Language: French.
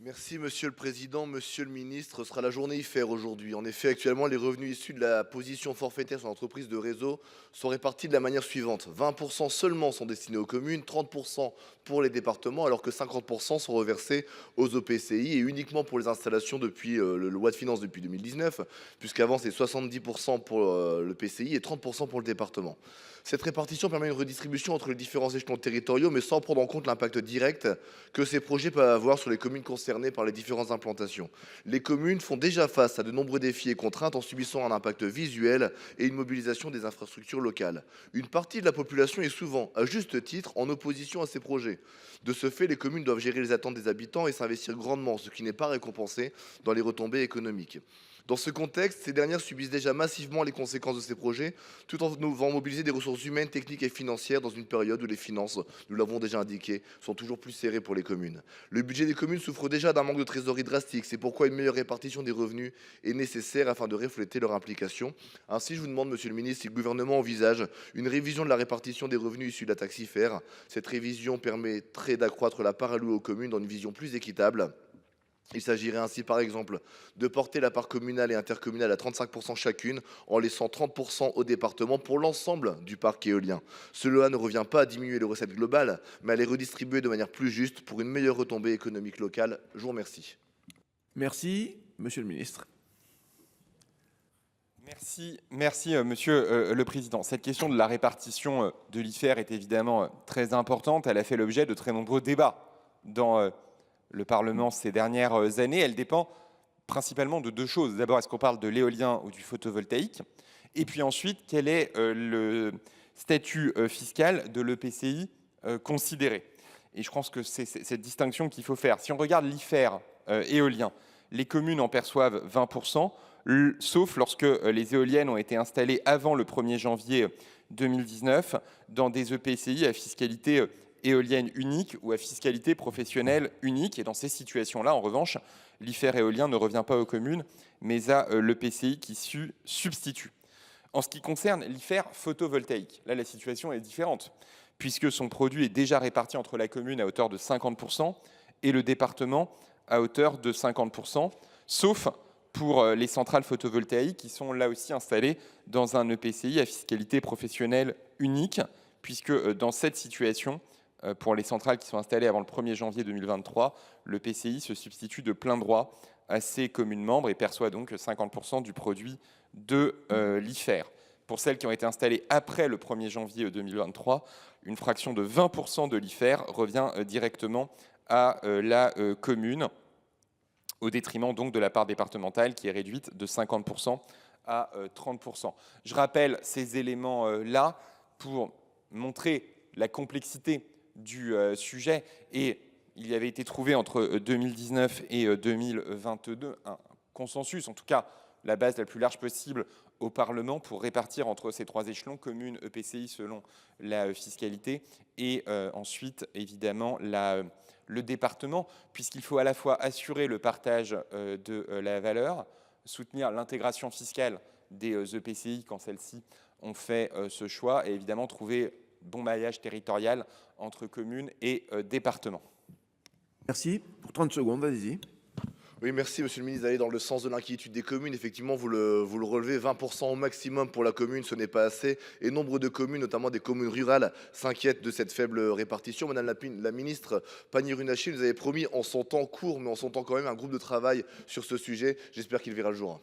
Merci Monsieur le Président, Monsieur le Ministre. Ce sera la journée IFER aujourd'hui. En effet, actuellement, les revenus issus de la position forfaitaire sur l'entreprise de réseau sont répartis de la manière suivante. 20% seulement sont destinés aux communes, 30% pour les départements, alors que 50% sont reversés aux EPCI et uniquement pour les installations depuis le loi de finances depuis 2019, puisqu'avant c'est 70% pour le PCI et 30% pour le département. Cette répartition permet une redistribution entre les différents échelons territoriaux, mais sans prendre en compte l'impact direct que ces projets peuvent avoir sur les communes concernées par les différentes implantations. Les communes font déjà face à de nombreux défis et contraintes en subissant un impact visuel et une mobilisation des infrastructures locales. Une partie de la population est souvent, à juste titre, en opposition à ces projets. De ce fait, les communes doivent gérer les attentes des habitants et s'investir grandement, ce qui n'est pas récompensé dans les retombées économiques. Dans ce contexte, ces dernières subissent déjà massivement les conséquences de ces projets, tout en devant mobiliser des ressources humaines, techniques et financières dans une période où les finances, nous l'avons déjà indiqué, sont toujours plus serrées pour les communes. Le budget des communes souffre déjà d'un manque de trésorerie drastique. C'est pourquoi une meilleure répartition des revenus est nécessaire afin de refléter leur implication. Ainsi, je vous demande, Monsieur le Ministre, si le gouvernement envisage une révision de la répartition des revenus issus de la taxe IFER. Cette révision permettrait d'accroître la part allouée aux communes dans une vision plus équitable. Il s'agirait ainsi, par exemple, de porter la part communale et intercommunale à 35% chacune, en laissant 30% au département pour l'ensemble du parc éolien. Cela ne revient pas à diminuer les recettes globales, mais à les redistribuer de manière plus juste pour une meilleure retombée économique locale. Je vous remercie. Merci, Monsieur le Ministre. Merci, Monsieur le Président. Cette question de la répartition de l'IFER est évidemment très importante. Elle a fait l'objet de très nombreux débats dans le Parlement ces dernières années. Elle dépend principalement de deux choses. D'abord, est-ce qu'on parle de l'éolien ou du photovoltaïque? Et puis ensuite, quel est le statut fiscal de l'EPCI considéré? Et je pense que c'est cette distinction qu'il faut faire. Si on regarde l'IFER éolien, les communes en perçoivent 20%, sauf lorsque les éoliennes ont été installées avant le 1er janvier 2019 dans des EPCI à fiscalité éolienne unique ou à fiscalité professionnelle unique. Et dans ces situations-là, en revanche, l'IFER éolien ne revient pas aux communes, mais à l'EPCI qui substitue. En ce qui concerne l'IFER photovoltaïque, là, la situation est différente, puisque son produit est déjà réparti entre la commune à hauteur de 50% et le département à hauteur de 50%, sauf pour les centrales photovoltaïques qui sont là aussi installées dans un EPCI à fiscalité professionnelle unique, puisque dans cette situation, pour les centrales qui sont installées avant le 1er janvier 2023, le PCI se substitue de plein droit à ces communes membres et perçoit donc 50% du produit de l'IFER. Pour celles qui ont été installées après le 1er janvier 2023, une fraction de 20% de l'IFER revient directement à la commune, au détriment donc de la part départementale qui est réduite de 50% à 30%. Je rappelle ces éléments-là pour montrer la complexité du sujet, et il y avait été trouvé entre 2019 et 2022 un consensus, en tout cas la base la plus large possible au Parlement pour répartir entre ces trois échelons, communes, EPCI selon la fiscalité, et ensuite évidemment le département, puisqu'il faut à la fois assurer le partage de la valeur, soutenir l'intégration fiscale des EPCI quand celles-ci ont fait ce choix, et évidemment trouver bon maillage territorial entre communes et départements. Merci. Pour 30 secondes, allez-y. Oui, merci Monsieur le Ministre d'aller dans le sens de l'inquiétude des communes. Effectivement, vous le relevez, 20% au maximum pour la commune, ce n'est pas assez. Et nombre de communes, notamment des communes rurales, s'inquiètent de cette faible répartition. Madame la Ministre Pannier-Runacher nous avait promis en son temps court, mais en son temps quand même, un groupe de travail sur ce sujet. J'espère qu'il verra le jour.